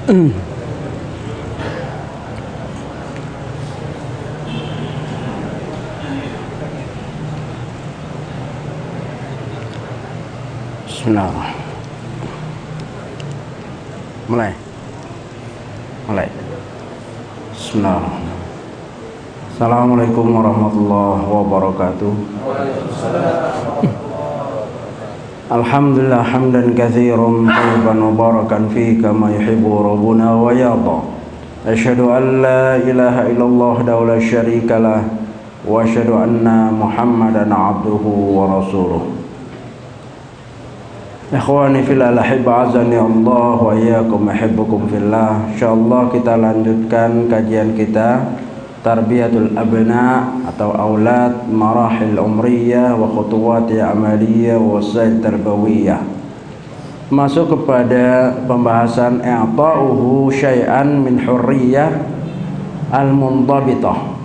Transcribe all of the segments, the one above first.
Bismillah. Mulai. Bismillah. Assalamualaikum warahmatullahi wabarakatuh. Alhamdulillah hamdan katsiran tayyiban mubarakan fihi kama yuhibbu rabbuna wa yarda. Asyhadu an la ilaha illallah wa la syarikalah wa asyhadu anna Muhammadan abduhu wa rasuluh. Ikhwani fillah ahibba azani Allah wa iyyakum uhibbukum fillah. Insyaallah kita lanjutkan kajian kita Tarbiyatul Abna atau Aulad Marahil Umriyah wa Khutuwati Amaliyah wa Wasail Tarbawiyah. Masuk kepada pembahasan i'ta'uhu syai'an min hurriyah al-mundabitah.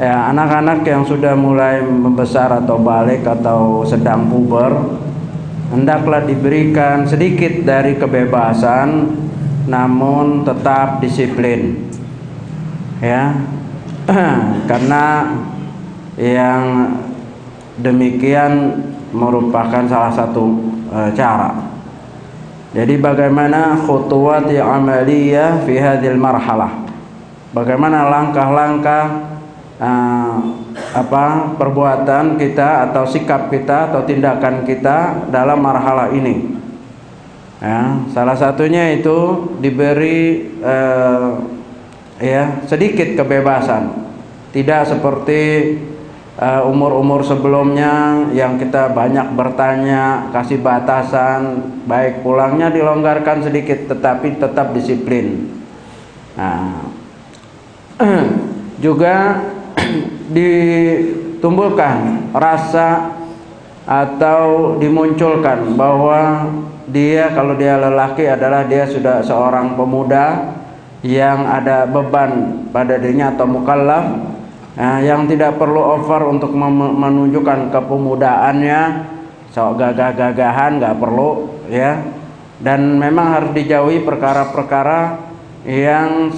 Ya, anak-anak yang sudah mulai membesar atau balik atau sedang puber, hendaklah diberikan sedikit dari kebebasan namun tetap disiplin. Ya, karena yang demikian merupakan salah satu cara. Jadi bagaimana khutuwati amaliyah fi hadhil marhalah, bagaimana langkah-langkah perbuatan kita atau sikap kita atau tindakan kita dalam marhalah ini. Ya, salah satunya itu diberi sedikit kebebasan, tidak seperti umur-umur sebelumnya yang kita banyak bertanya, kasih batasan, baik pulangnya dilonggarkan sedikit tetapi tetap disiplin. Nah, juga ditumbuhkan rasa atau dimunculkan bahwa dia, kalau dia lelaki, adalah dia sudah seorang pemuda yang ada beban pada dirinya atau mukallaf, yang tidak perlu over untuk menunjukkan kepemudaannya, gagah-gagahan nggak perlu, ya. Dan memang harus dijauhi perkara-perkara yang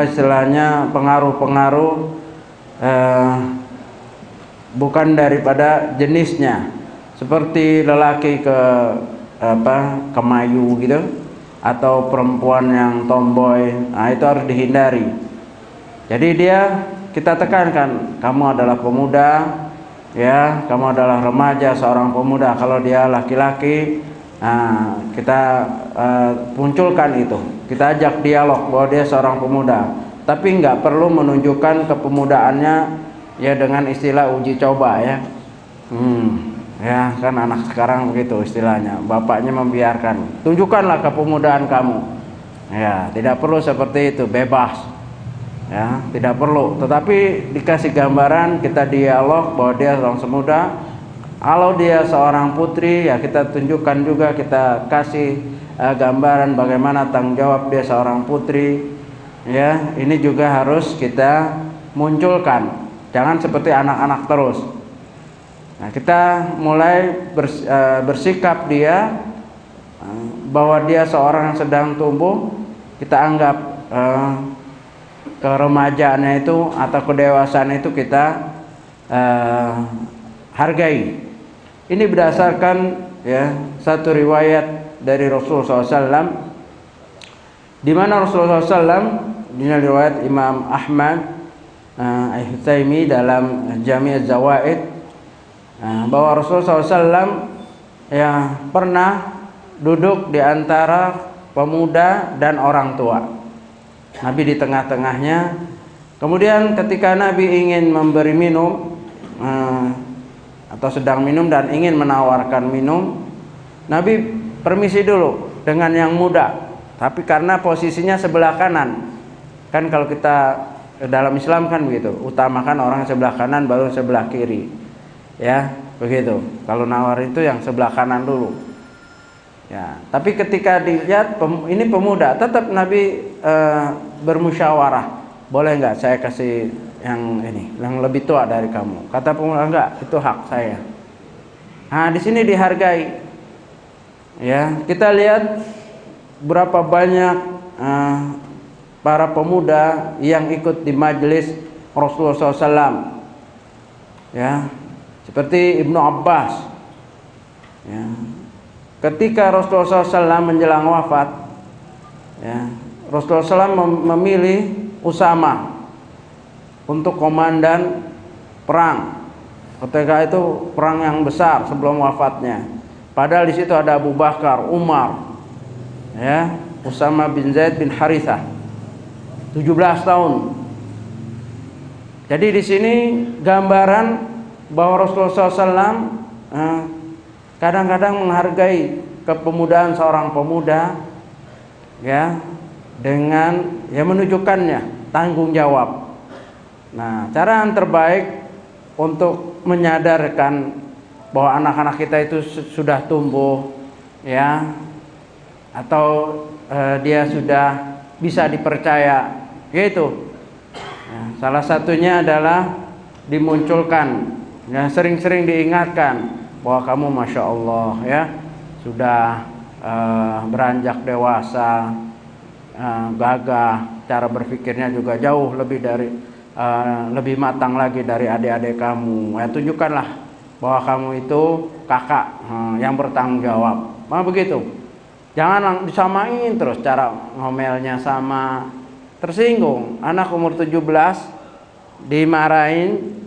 istilahnya pengaruh-pengaruh bukan daripada jenisnya, seperti lelaki kemayu gitu, atau perempuan yang tomboy. Nah, itu harus dihindari. Jadi kita tekankan, kamu adalah pemuda, ya, kamu adalah remaja, seorang pemuda. Kalau dia laki-laki, kita munculkan itu, kita ajak dialog bahwa dia seorang pemuda, tapi nggak perlu menunjukkan kepemudaannya ya dengan istilah uji coba, ya. Ya kan anak sekarang begitu istilahnya, bapaknya membiarkan, tunjukkanlah kepemudaan kamu. Ya, tidak perlu seperti itu, bebas. Ya, tidak perlu, tetapi dikasih gambaran, kita dialog bahwa dia seorang semuda. Kalau dia seorang putri, ya kita tunjukkan juga, kita kasih gambaran bagaimana tanggung jawab dia seorang putri. Ya, ini juga harus kita munculkan. Jangan seperti anak-anak terus. Nah, kita mulai bersikap dia bahwa dia seorang yang sedang tumbuh. Kita anggap keremajaannya itu atau kedewasaan itu kita hargai. Ini berdasarkan satu riwayat dari Rasulullah SAW, di mana Rasulullah SAW, di riwayat Imam Ahmad Al-Hutaimi dalam Jami' Az-Zawaid, bahwa Rasulullah SAW pernah duduk di antara pemuda dan orang tua. Nabi di tengah-tengahnya. Kemudian ketika Nabi ingin memberi minum atau sedang minum dan ingin menawarkan minum, Nabi permisi dulu dengan yang muda, tapi karena posisinya sebelah kanan. Kan kalau kita dalam Islam kan begitu, utamakan orang sebelah kanan baru sebelah kiri. Ya, begitu. Kalau nawar itu yang sebelah kanan dulu. Ya, tapi ketika dilihat ini pemuda, tetap Nabi bermusyawarah. Boleh nggak saya kasih yang ini, yang lebih tua dari kamu? Kata pemuda, enggak, itu hak saya. Nah, di sini dihargai. Ya, kita lihat berapa banyak para pemuda yang ikut di majelis Rasulullah SAW, ya, seperti Ibnu Abbas, ya, ketika Rasulullah SAW menjelang wafat, ya, Rasulullah SAW memilih Usama untuk komandan perang. Ketika itu perang yang besar sebelum wafatnya. Padahal di situ ada Abu Bakar, Umar, ya, Usama bin Zaid bin Harithah, 17 tahun. Jadi di sini gambaran bahwa Rasulullah SAW kadang-kadang menghargai kepemudaan seorang pemuda, ya, dengan ya menunjukkannya tanggung jawab. Nah, cara yang terbaik untuk menyadarkan bahwa anak-anak kita itu sudah tumbuh, ya, atau dia sudah bisa dipercaya, yaitu ya, salah satunya adalah dimunculkan, ya, sering-sering diingatkan bahwa kamu masya Allah, ya, sudah beranjak dewasa, gagah, cara berpikirnya juga jauh lebih lebih matang lagi dari adik-adik kamu. Ya, tunjukkanlah bahwa kamu itu kakak yang bertanggung jawab. Begitu. Jangan disamain terus cara ngomelnya sama, tersinggung. Anak umur 17 dimarahin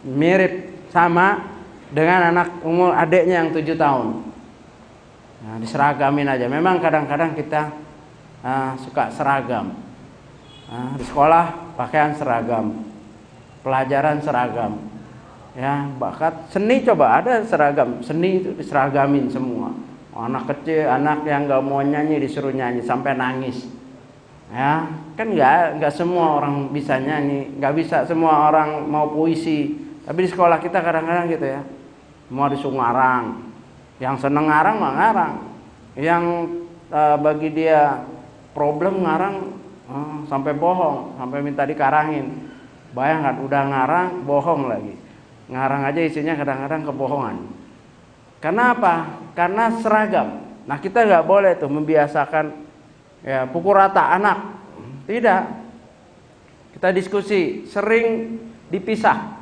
mirip sama dengan anak umur adiknya yang 7 tahun. Nah, diseragamin aja. Memang kadang-kadang kita suka seragam. Di sekolah pakaian seragam, pelajaran seragam, ya, bakat seni coba ada seragam seni itu diseragamin semua. Anak kecil, anak yang nggak mau nyanyi disuruh nyanyi sampai nangis, ya, kan nggak semua orang bisa nyanyi, nggak bisa semua orang mau puisi. Tapi di sekolah kita kadang-kadang gitu, ya, mau disuruh ngarang, yang seneng ngarang mah ngarang, yang bagi dia problem ngarang sampai bohong, sampai minta dikarangin. Bayangkan udah ngarang bohong lagi. Ngarang aja isinya kadang-kadang kebohongan. Kenapa? Karena seragam. Nah, kita nggak boleh tuh membiasakan, ya, pukul rata anak. Tidak. Kita diskusi, sering dipisah.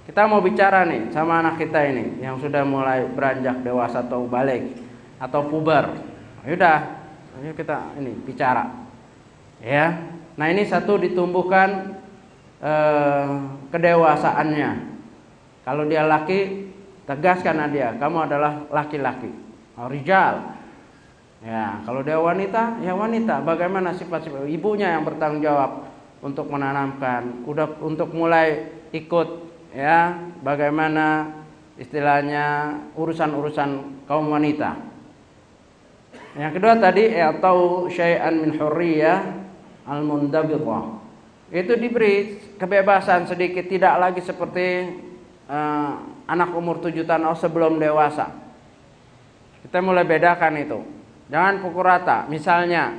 Kita mau bicara nih sama anak kita ini yang sudah mulai beranjak dewasa atau balik atau puber. Yaudah, ayo kita ini bicara. Ya, nah ini satu ditumbuhkan kedewasaannya. Kalau dia laki, tegaskan dia, kamu adalah laki-laki, rijal. Ya, kalau dia wanita, ya wanita. Bagaimana sifat-sifat ibunya yang bertanggung jawab untuk menanamkan, untuk mulai ikut, ya, bagaimana istilahnya urusan-urusan kaum wanita. Yang kedua tadi, atau syai'an min hurriyah al-mundabithah, itu diberi kebebasan sedikit, tidak lagi seperti anak umur 7 tahun sebelum dewasa. Kita mulai bedakan itu. Jangan pukul rata. Misalnya,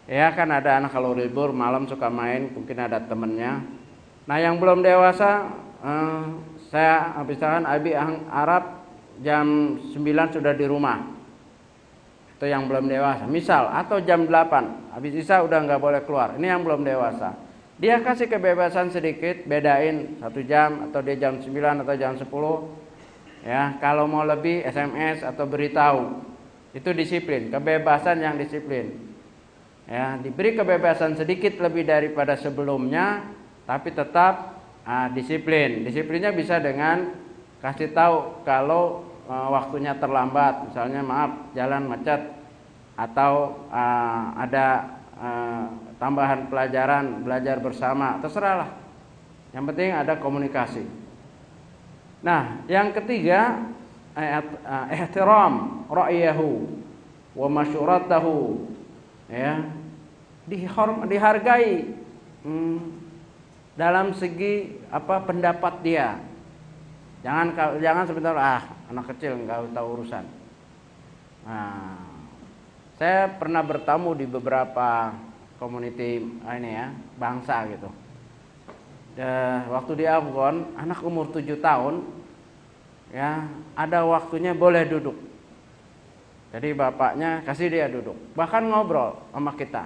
ya, kan ada anak kalau libur malam suka main, mungkin ada temennya. Nah, yang belum dewasa, saya misalkan Abi Arab jam 9 sudah di rumah. Itu yang belum dewasa, misal, atau jam 8 habis isya udah nggak boleh keluar. Ini yang belum dewasa. Dia kasih kebebasan sedikit, bedain 1 jam, atau dia jam 9 atau jam 10, ya. Kalau mau lebih SMS atau beritahu, itu disiplin, kebebasan yang disiplin, ya. Diberi kebebasan sedikit lebih daripada sebelumnya, tapi tetap disiplin. Disiplinnya bisa dengan kasih tahu kalau waktunya terlambat, misalnya maaf jalan macet, atau ada tambahan pelajaran, belajar bersama, terserahlah. Yang penting ada komunikasi. Nah, yang ketiga, ihtiram ra'yahu wa masyuratahu, ya, dihargai dalam segi pendapat dia. Jangan sebentar, anak kecil nggak tahu urusan. Nah, saya pernah bertamu di beberapa community ini, ya, bangsa gitu. Waktu di Afgan, anak umur 7 tahun, ya, ada waktunya boleh duduk. Jadi bapaknya kasih dia duduk, bahkan ngobrol sama kita.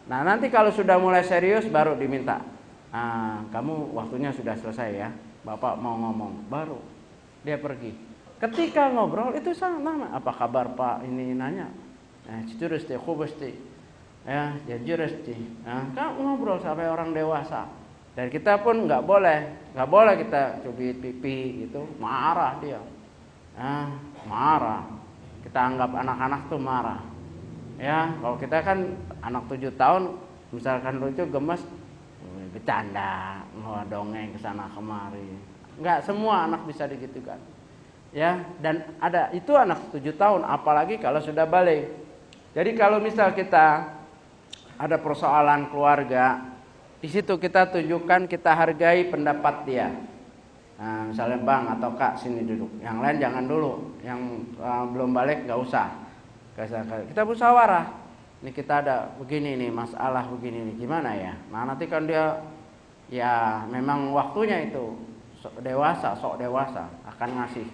Nah nanti kalau sudah mulai serius baru diminta, kamu waktunya sudah selesai ya, bapak mau ngomong, baru dia pergi. Ketika ngobrol itu sama, apa kabar pak, ini nanya, jurus deh, kubesti, ya jurus deh, kan ngobrol sampai orang dewasa. Dan kita pun nggak boleh kita cubit pipi gitu, marah dia, marah. Kita anggap anak-anak tuh marah. Ya, kalau kita kan anak 7 tahun, misalkan lucu, gemes, bercanda, dongeng ke sana kemari. Enggak semua anak bisa digitukan. Ya, dan ada itu anak 7 tahun, apalagi kalau sudah balik. Jadi kalau misal kita ada persoalan keluarga, di situ kita tunjukkan, kita hargai pendapat dia. Nah, misalnya bang atau kak sini duduk, yang lain jangan dulu, yang belum balik nggak usah. Kita musyawarah, ini kita ada begini nih masalah begini nih, gimana ya? Nah nanti kan dia ya memang waktunya itu sok dewasa akan ngasih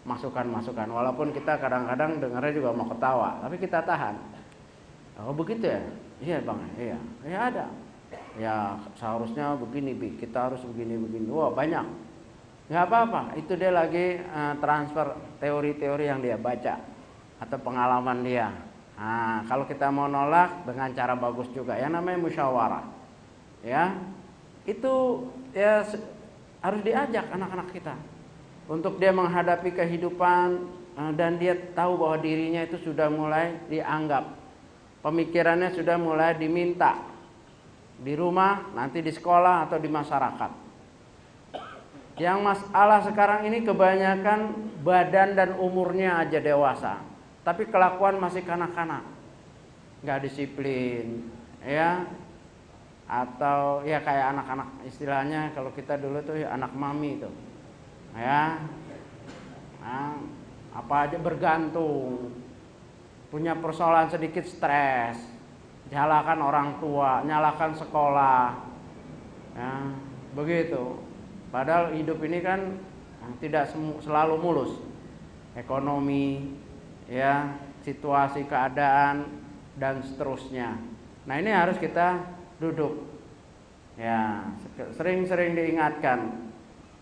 masukan, walaupun kita kadang-kadang dengarnya juga mau ketawa, tapi kita tahan. Oh begitu ya? Iya bang, iya, ya ada. Ya seharusnya begini, kita harus begini. Wah banyak. Nggak apa-apa, itu dia lagi transfer teori-teori yang dia baca atau pengalaman dia. Nah, kalau kita mau nolak dengan cara bagus juga, yang namanya musyawarah, ya itu ya harus diajak anak-anak kita untuk dia menghadapi kehidupan dan dia tahu bahwa dirinya itu sudah mulai dianggap, pemikirannya sudah mulai diminta di rumah, nanti di sekolah atau di masyarakat. Yang masalah sekarang ini kebanyakan badan dan umurnya aja dewasa, tapi kelakuan masih kanak-kanak, nggak disiplin, ya, atau ya kayak anak-anak istilahnya kalau kita dulu tuh ya, anak mami tuh, ya, apa aja bergantung, punya persoalan sedikit stres, nyalakan orang tua, nyalakan sekolah, ya, begitu. Padahal hidup ini kan tidak selalu mulus. Ekonomi, ya, situasi keadaan dan seterusnya. Nah, ini harus kita duduk. Ya, sering-sering diingatkan.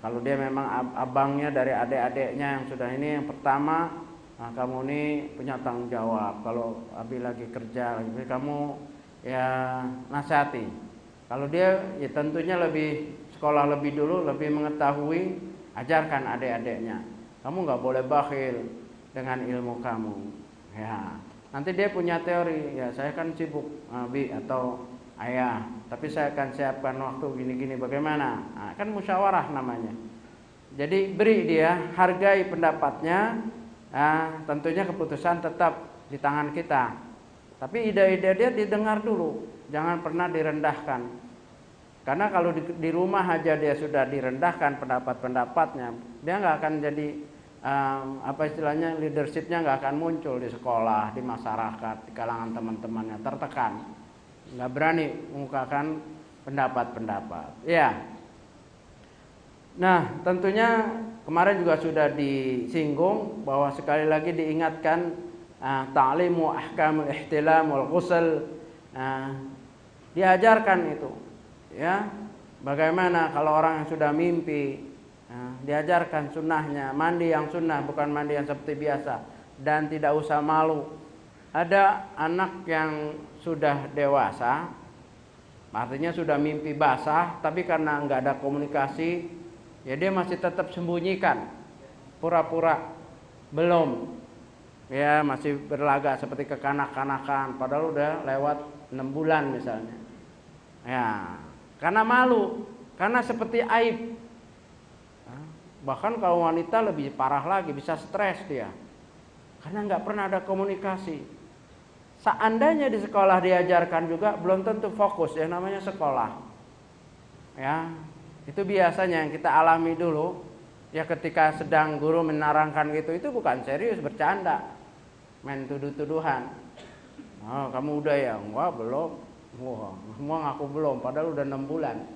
Kalau dia memang abangnya dari adik-adiknya yang sudah ini yang pertama, nah, kamu ini punya tanggung jawab. Kalau abi lagi kerja, kamu ya nasihati. Kalau dia ya tentunya lebih sekolah lebih dulu, lebih mengetahui, ajarkan adik-adiknya. Kamu nggak boleh bakhil dengan ilmu kamu. Ya, nanti dia punya teori. Ya, saya kan sibuk, bi atau ayah, tapi saya akan siapkan waktu gini-gini. Bagaimana? Nah, kan musyawarah namanya. Jadi beri dia, hargai pendapatnya. Nah, tentunya keputusan tetap di tangan kita. Tapi ide-ide dia didengar dulu, jangan pernah direndahkan. Karena kalau di rumah aja dia sudah direndahkan pendapat-pendapatnya, dia nggak akan jadi apa istilahnya leadershipnya nggak akan muncul di sekolah, di masyarakat, di kalangan teman-temannya, tertekan, nggak berani mengungkapkan pendapat-pendapat. Ya. Nah tentunya kemarin juga sudah disinggung bahwa sekali lagi diingatkan ta'limu ahkamul ihtilam wal ghusl, diajarkan itu. Ya, bagaimana kalau orang yang sudah mimpi, diajarkan sunnahnya, mandi yang sunnah, bukan mandi yang seperti biasa, dan tidak usah malu. Ada anak yang sudah dewasa, artinya sudah mimpi basah, tapi karena nggak ada komunikasi, ya dia masih tetap sembunyikan, pura-pura belum, ya masih berlagak seperti kekanak-kanakan, padahal udah lewat 6 bulan misalnya. Ya. Karena malu, karena seperti aib. Bahkan kalau wanita lebih parah lagi, bisa stres dia. Karena nggak pernah ada komunikasi. Seandainya di sekolah diajarkan juga, belum tentu fokus, ya namanya sekolah. Ya, itu biasanya yang kita alami dulu. Ya ketika sedang guru menerangkan gitu, itu bukan serius, bercanda. Main tuduh-tuduhan. Oh, kamu udah ya? Wah, belum. Wah, semua ngaku belum, padahal udah 6 bulan.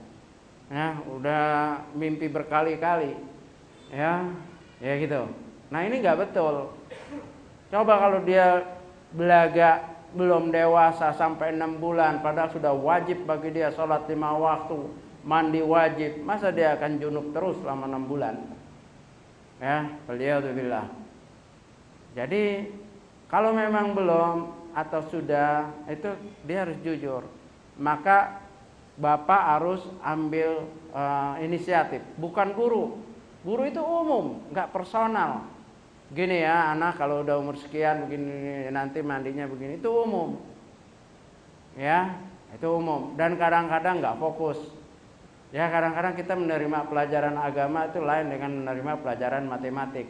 Ya, udah mimpi berkali-kali. Ya gitu. Nah, ini nggak betul. Coba kalau dia belaga belum dewasa sampai 6 bulan, padahal sudah wajib bagi dia sholat 5 waktu, mandi wajib, masa dia akan junub terus selama 6 bulan? Ya, waliyadzubillah. Jadi kalau memang belum atau sudah, itu dia harus jujur. Maka bapak harus ambil inisiatif, bukan guru. Guru itu umum, nggak personal. Gini ya, anak kalau udah umur sekian begini, nanti mandinya begini, itu umum. Ya, itu umum. Dan kadang-kadang nggak fokus. Ya, kadang-kadang kita menerima pelajaran agama itu lain dengan menerima pelajaran matematik.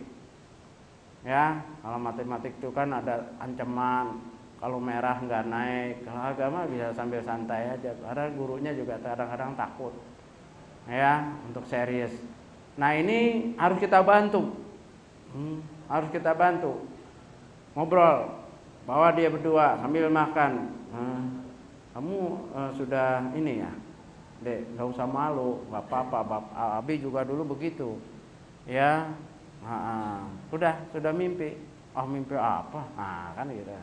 Ya, kalau matematik itu kan ada ancaman, kalau merah nggak naik. Kalau agama bisa sambil santai aja, karena gurunya juga kadang-kadang takut. Ya, untuk serius. Nah, ini harus kita bantu. Harus kita bantu. Ngobrol, bawa dia berdua sambil makan. Kamu sudah ini ya, Dek, nggak usah malu, nggak apa-apa. Abi juga dulu begitu. Ya, sudah mimpi. Oh, mimpi apa? Kan gitu.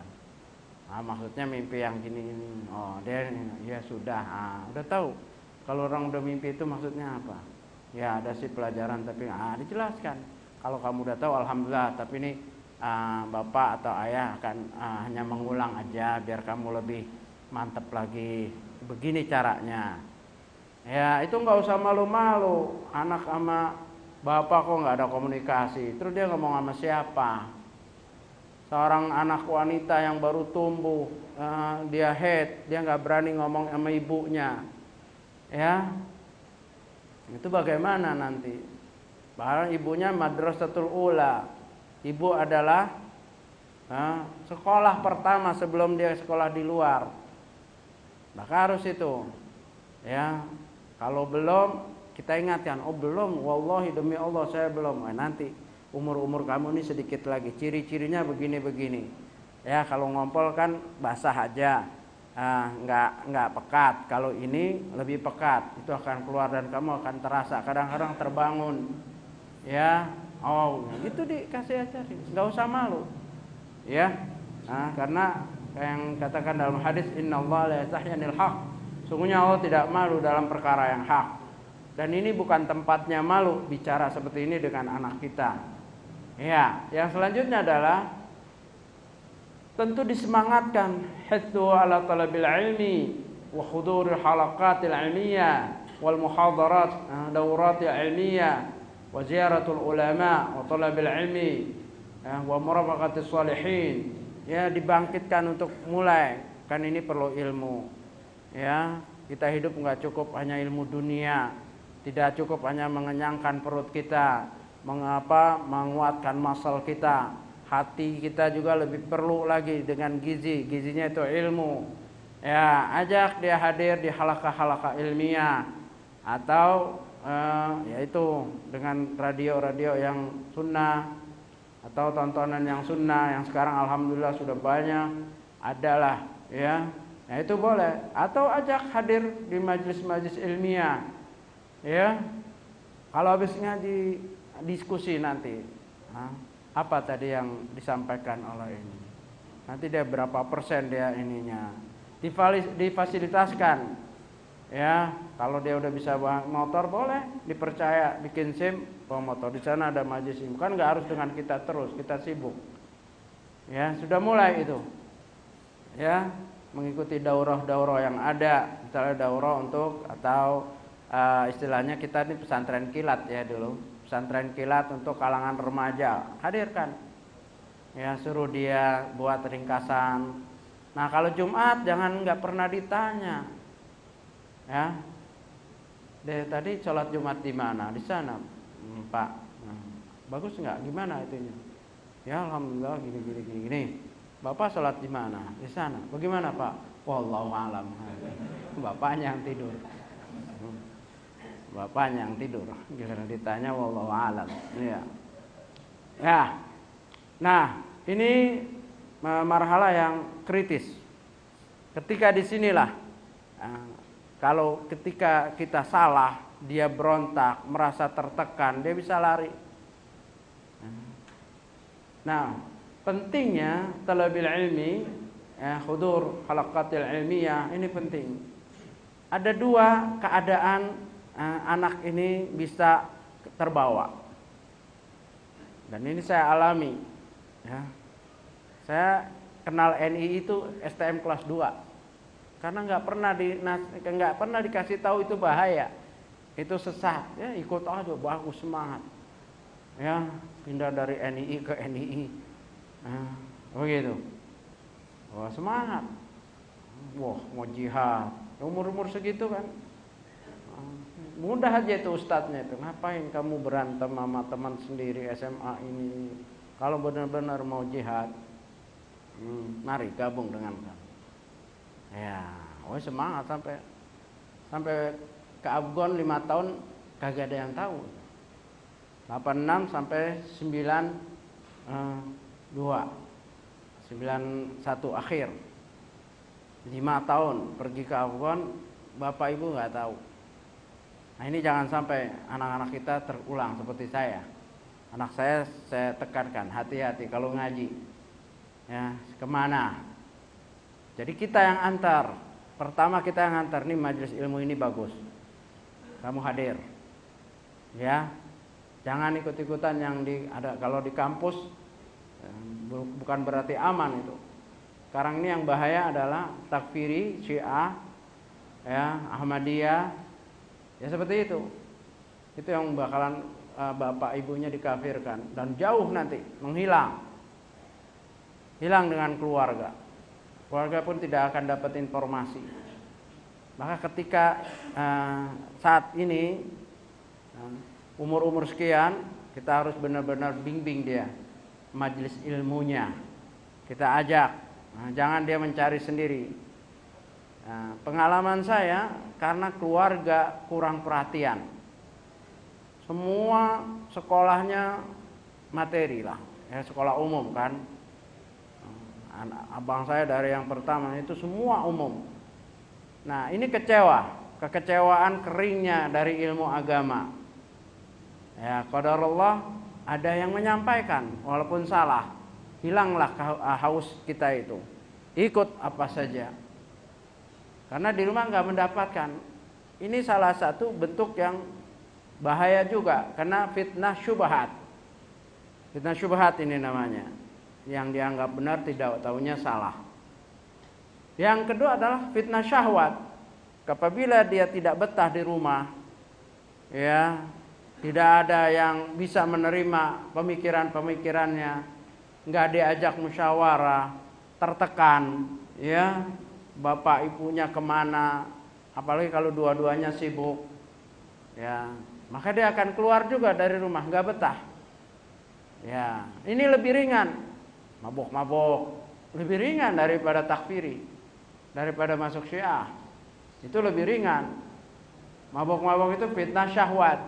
Maksudnya mimpi yang gini-gini. Oh, dia ya sudah. Udah tahu. Kalau orang udah mimpi itu maksudnya apa? Ya ada sih pelajaran, tapi dijelaskan. Kalau kamu udah tahu, alhamdulillah. Tapi ini bapak atau ayah akan hanya mengulang aja biar kamu lebih mantap lagi. Begini caranya. Ya itu nggak usah malu-malu. Anak sama bapak kok nggak ada komunikasi. Terus dia ngomong sama siapa? Seorang anak wanita yang baru tumbuh, dia head, dia nggak berani ngomong sama ibunya. Ya, itu bagaimana nanti? Bahkan ibunya madrasatul ula. Ibu adalah sekolah pertama sebelum dia sekolah di luar. Maka harus itu. Ya, kalau belum kita ingatkan, oh belum, wallahi demi Allah saya belum. Nanti umur-umur kamu ini sedikit lagi, ciri-cirinya begini-begini. Ya, kalau ngompol kan basah aja, nggak pekat. Kalau ini lebih pekat, itu akan keluar dan kamu akan terasa. Kadang-kadang terbangun, ya, oh itu dikasih ajarin, nggak usah malu, ya. Karena yang katakan dalam hadis, innallaha la yastahyanil haq. Sungguhnya Allah tidak malu dalam perkara yang hak. Dan ini bukan tempatnya malu bicara seperti ini dengan anak kita. Ya, yang selanjutnya adalah tentu disemangatkan hithu ala talabil ilmi wa huduril halaqatil ilmiyah wal muhadarat dawratil ilmiyah wa ziyaratul ulama wa talabil ilmi wa murafaqatis salihin. Ya, dibangkitkan untuk mulai, kan ini perlu ilmu. Ya, kita hidup enggak cukup hanya ilmu dunia, tidak cukup hanya mengenyangkan perut kita, menguatkan masal kita. Hati kita juga lebih perlu lagi dengan gizinya itu ilmu. Ya, ajak dia hadir di halaqah-halaqah ilmiah atau yaitu dengan radio-radio yang sunnah atau tontonan yang sunnah yang sekarang alhamdulillah sudah banyak adalah, ya. Nah, itu boleh, atau ajak hadir di majelis-majelis ilmiah. Ya. Kalau habis ngaji diskusi nanti. Apa tadi yang disampaikan oleh ini? Nanti dia berapa persen dia ininya. Difasilitaskan. Ya, kalau dia udah bisa bawa motor boleh, dipercaya bikin SIM bawa motor. Di sana ada majelis SIM. Kan enggak harus dengan kita terus, kita sibuk. Ya, sudah mulai itu. Ya, mengikuti daurah-daurah yang ada, misalnya daurah untuk atau istilahnya kita ini pesantren kilat ya dulu. Pesantren kilat untuk kalangan remaja, hadirkan. Ya, suruh dia buat ringkasan. Nah, kalau Jumat jangan nggak pernah ditanya. Ya. Tadi sholat Jumat di mana? Di sana, Pak. Bagus nggak? Gimana itunya? Ya, alhamdulillah gini. Bapak sholat di mana? Di sana. Bagaimana, Pak? Wallahu alam. Bapaknya yang tidur. Bapaknya yang tidur. Giliran ditanya wallahu alam. Iya. Ya. Nah, ini marhalah yang kritis. Ketika disinilah kalau ketika kita salah, dia berontak, merasa tertekan, dia bisa lari. Nah, pentingnya talabil ilmi, ya, hudur halaqatil ilmiyah ini penting. Ada dua keadaan anak ini bisa terbawa, dan ini saya alami, ya. Saya kenal NI itu STM kelas 2 karena nggak pernah dikasih tahu itu bahaya, itu sesat, ya ikut aja, bagus, semangat, ya pindah dari NII ke NII, begitu, wah semangat, wah mau jihad, umur segitu kan, mudah aja itu ustadznya itu, ngapain kamu berantem sama teman sendiri SMA ini, kalau benar-benar mau jihad, mari gabung dengan kamu. Ya, semangat sampai ke Afgan 5 tahun kagak ada yang tahu. 86 sampai 91 akhir. 5 tahun pergi ke Afgan, bapak ibu nggak tahu. Nah ini jangan sampai anak-anak kita terulang seperti saya. Anak saya tekankan, hati-hati kalau ngaji, ya kemana. Jadi kita yang antar. Pertama kita yang antar, nih majelis ilmu ini bagus, kamu hadir, ya. Jangan ikut-ikutan yang ada kalau di kampus, bukan berarti aman itu. Sekarang ini yang bahaya adalah takfiri, Syiah, ya, Ahmadiyah, ya seperti itu. Itu yang bakalan bapak ibunya dikafirkan dan jauh nanti menghilang, hilang dengan keluarga. Keluarga pun tidak akan dapat informasi. Maka ketika saat ini umur sekian, kita harus benar-benar bimbing dia, majelis ilmunya kita ajak, jangan dia mencari sendiri. Pengalaman saya, karena keluarga kurang perhatian, semua sekolahnya materi lah, ya sekolah umum kan. Abang saya dari yang pertama itu semua umum. Nah ini kekecewaan keringnya dari ilmu agama. Ya qadarullah, ada yang menyampaikan walaupun salah, hilanglah haus kita itu, ikut apa saja. Karena di rumah nggak mendapatkan. Ini salah satu bentuk yang bahaya juga, karena fitnah syubhat. Fitnah syubhat ini namanya, yang dianggap benar tidak taunya salah. Yang kedua adalah fitnah syahwat. Apabila dia tidak betah di rumah, ya, tidak ada yang bisa menerima pemikirannya, nggak diajak musyawarah, tertekan, ya, bapak ibunya kemana, apalagi kalau dua-duanya sibuk, ya, maka dia akan keluar juga dari rumah, nggak betah. Ya, ini lebih ringan, mabok lebih ringan daripada takfiri, daripada masuk Syiah. Itu lebih ringan. Mabok itu fitnah syahwat.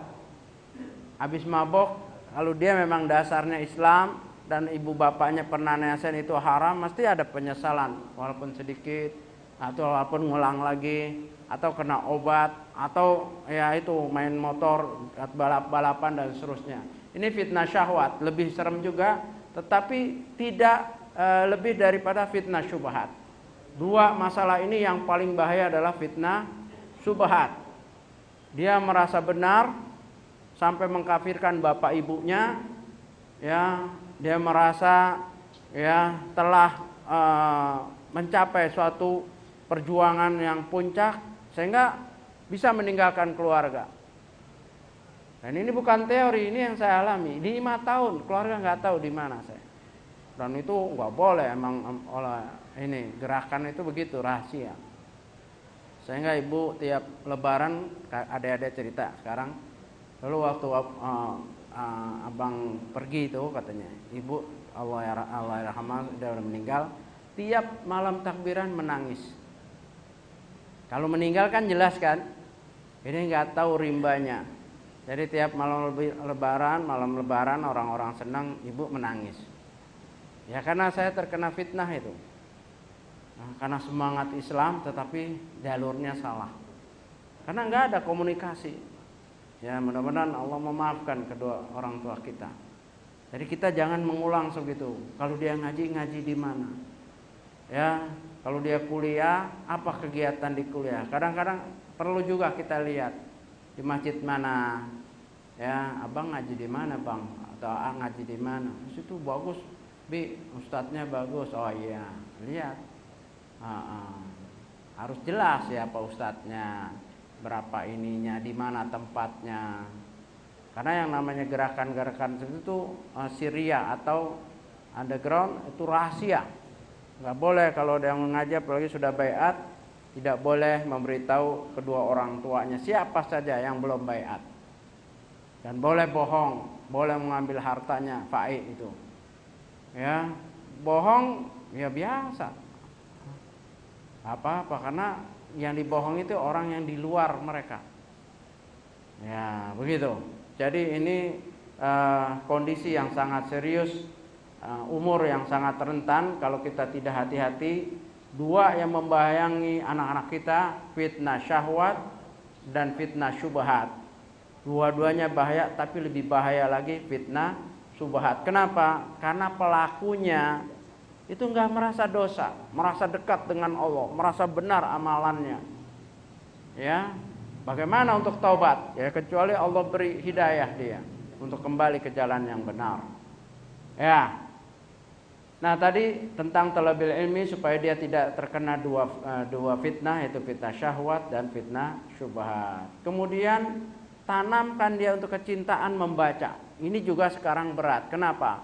Habis mabok, kalau dia memang dasarnya Islam dan ibu bapaknya pernah nasihatin itu haram, mesti ada penyesalan walaupun sedikit, atau walaupun ngulang lagi, atau kena obat, atau ya itu main motor, balap-balapan dan seterusnya. Ini fitnah syahwat, lebih serem juga, tetapi tidak lebih daripada fitnah syubhat. Dua masalah ini yang paling bahaya adalah fitnah syubhat. Dia merasa benar sampai mengkafirkan bapak ibunya, ya, dia merasa ya telah mencapai suatu perjuangan yang puncak sehingga bisa meninggalkan keluarga. Dan ini bukan teori, ini yang saya alami. Di 5 tahun keluarga nggak tahu di mana saya. Dan itu nggak boleh, emang oleh ini gerakan itu begitu rahasia. Sehingga ibu tiap lebaran, adik-adik cerita sekarang, lalu waktu abang pergi itu katanya, ibu Allah yarhamah udah meninggal, tiap malam takbiran menangis. Kalau meninggal kan jelas kan, ini nggak tahu rimbanya. Jadi tiap malam lebaran orang-orang senang, ibu menangis. Ya karena saya terkena fitnah itu. Karena semangat Islam tetapi jalurnya salah. Karena nggak ada komunikasi. Ya mudah-mudahan Allah memaafkan kedua orang tua kita. Jadi kita jangan mengulang segitu. Kalau dia ngaji di mana? Ya, kalau dia kuliah, apa kegiatan di kuliah? Kadang-kadang perlu juga kita lihat di masjid mana. Ya, abang ngaji di mana bang? Atau ngaji di mana? Situ bagus, bi, ustadznya bagus. Oh iya, lihat. Harus jelas ya pak ustadznya, berapa ininya, di mana tempatnya. Karena yang namanya gerakan-gerakan itu Syria atau underground itu rahasia. Nggak boleh kalau ada yang mengaji apalagi sudah baiat, tidak boleh memberitahu kedua orang tuanya siapa saja yang belum baiat. Dan boleh bohong, boleh mengambil hartanya faid itu. Ya, bohong ya biasa. Apa-apa karena yang dibohong itu orang yang di luar mereka. Ya, begitu. Jadi ini kondisi yang sangat serius, umur yang sangat rentan kalau kita tidak hati-hati. Dua yang membayangi anak-anak kita, fitnah syahwat dan fitnah syubhat. Dua-duanya bahaya, tapi lebih bahaya lagi fitnah syubhat. Kenapa? Karena pelakunya itu enggak merasa dosa, merasa dekat dengan Allah, merasa benar amalannya. Ya. Bagaimana untuk taubat? Ya kecuali Allah beri hidayah dia untuk kembali ke jalan yang benar. Ya. Nah tadi tentang talabil ilmi supaya dia tidak terkena dua fitnah, yaitu fitnah syahwat dan fitnah syubhat. Kemudian tanamkan dia untuk kecintaan membaca. Ini juga sekarang berat. Kenapa?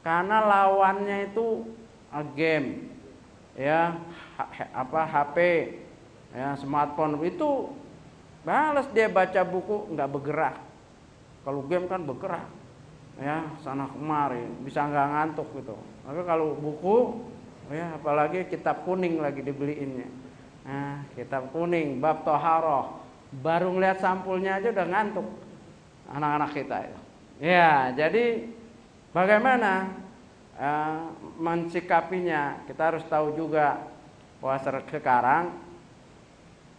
Karena lawannya itu game, ya HP, ya smartphone itu. Balas dia baca buku nggak bergerak. Kalau game kan bergerak, ya sana kemari, bisa nggak ngantuk gitu. Tapi kalau buku, ya apalagi kitab kuning lagi dibeliinnya. Nah, kitab kuning bab toharoh, baru ngeliat sampulnya aja udah ngantuk anak-anak kita itu. Ya, jadi bagaimana mensikapinya? Kita harus tahu juga bahwa sekarang.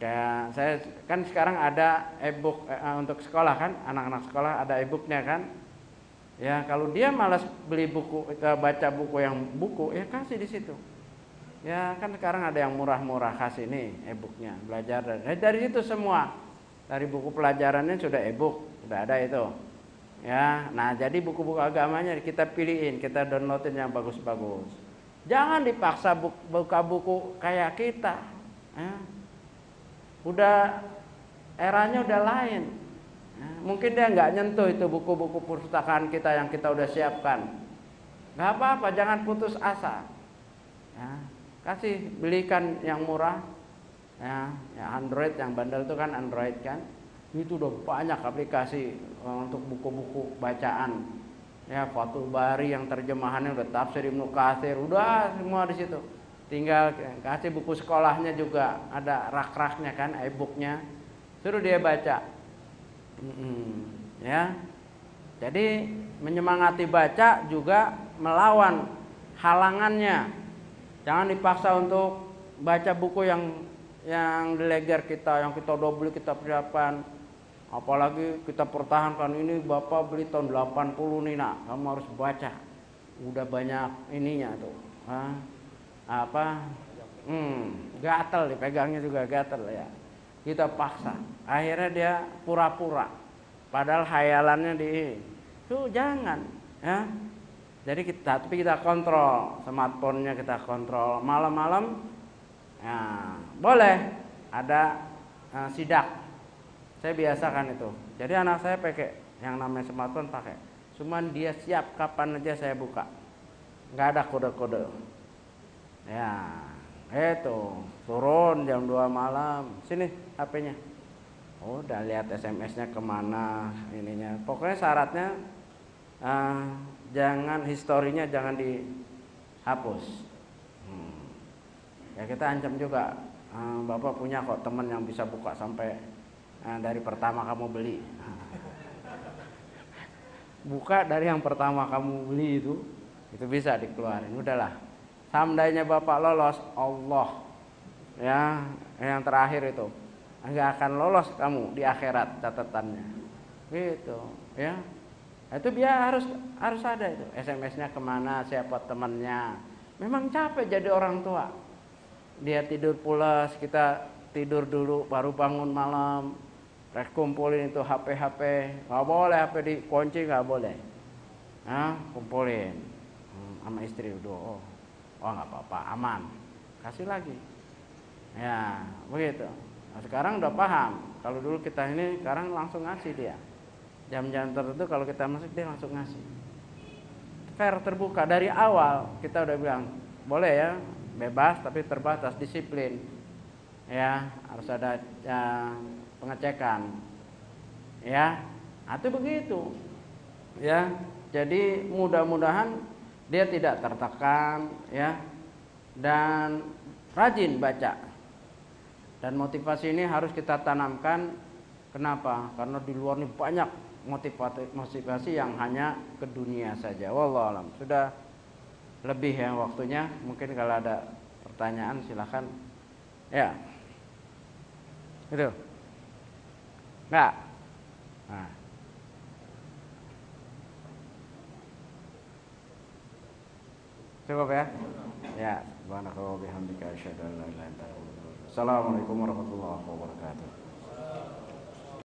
Ya, saya kan sekarang ada e-book untuk sekolah kan, anak-anak sekolah ada e-booknya kan. Ya, kalau dia malas beli buku, baca buku ya kasih di situ. Ya, kan sekarang ada yang murah-murah kasih nih e-booknya, belajar dari situ semua. Dari buku pelajarannya sudah e-book, sudah ada itu. Ya, nah jadi buku-buku agamanya kita pilihin, kita downloadin yang bagus-bagus. Jangan dipaksa buka buku kayak kita. Ya. Udah eranya udah lain. Mungkin dia nggak nyentuh itu buku-buku perpustakaan kita yang kita udah siapkan. Nggak apa-apa, jangan putus asa. Ya, kasih belikan yang murah. Ya Android yang bandel itu kan Android kan. Itu udah banyak aplikasi untuk buku-buku bacaan. Ya Fathul Bari yang terjemahannya udah tafsir Ibnu Katsir, udah semua di situ. Tinggal kasih buku sekolahnya juga ada rak-raknya kan, e-booknya, suruh dia baca. Ya, jadi menyemangati baca juga melawan halangannya. Jangan dipaksa untuk baca buku yang dileger kita, yang kita udah beli, kita persiapan. Apalagi kita pertahankan ini bapak beli tahun 80 nih nak, kamu harus baca. Udah banyak ininya tuh. Gatel dipegangnya juga gatel ya. Kita paksa. Akhirnya dia pura-pura. Padahal hayalannya tuh jangan ya. Jadi tapi kita kontrol smartphone-nya, kita kontrol. Malam-malam ya, boleh ada sidak. Saya biasakan itu. Jadi anak saya pakai yang namanya smartphone pakai. Cuman dia siap kapan aja saya buka. Enggak ada kode-kode. Ya, itu turun jam 2 malam, sini HP-nya. Udah lihat SMS-nya kemana ininya. Pokoknya syaratnya jangan historinya jangan dihapus. Ya kita ancam juga. Bapak punya kok teman yang bisa buka sampai dari pertama kamu beli. Buka dari yang pertama kamu beli itu bisa dikeluarin. Udahlah. Seandainya bapak lolos, Allah ya yang terakhir itu enggak akan lolos kamu di akhirat catatannya. Gitu ya. Itu dia harus ada itu. SMS-nya kemana, siapa temannya. Memang capek jadi orang tua. Dia tidur pulas, kita tidur dulu, baru bangun malam. Kumpulin itu HP, nggak boleh HP dikunci, nggak boleh. Kumpulin sama istri udah, oh nggak apa-apa, aman, kasih lagi. Ya begitu. Nah, sekarang udah paham. Kalau dulu kita ini sekarang langsung ngasih dia. Jam-jam tertentu kalau kita masuk dia langsung ngasih. Fair, terbuka dari awal kita udah bilang boleh ya, bebas tapi terbatas, disiplin. Ya harus ada pengecekan. Ya, itu begitu. Ya, jadi mudah-mudahan dia tidak tertekan, ya, dan rajin baca. Dan motivasi ini harus kita tanamkan. Kenapa? Karena di luar ini banyak motivasi yang hanya ke dunia saja. Wallahu alam. Sudah lebih ya waktunya. Mungkin kalau ada pertanyaan silakan. Ya. Itu. Enggak. Nah. Cukup ya? Ya, subhanallahi wa bihamdika asyhadu an la ilaha illa anta astaghfiruka wa atubu ilaik. Assalamualaikum warahmatullahi wabarakatuh.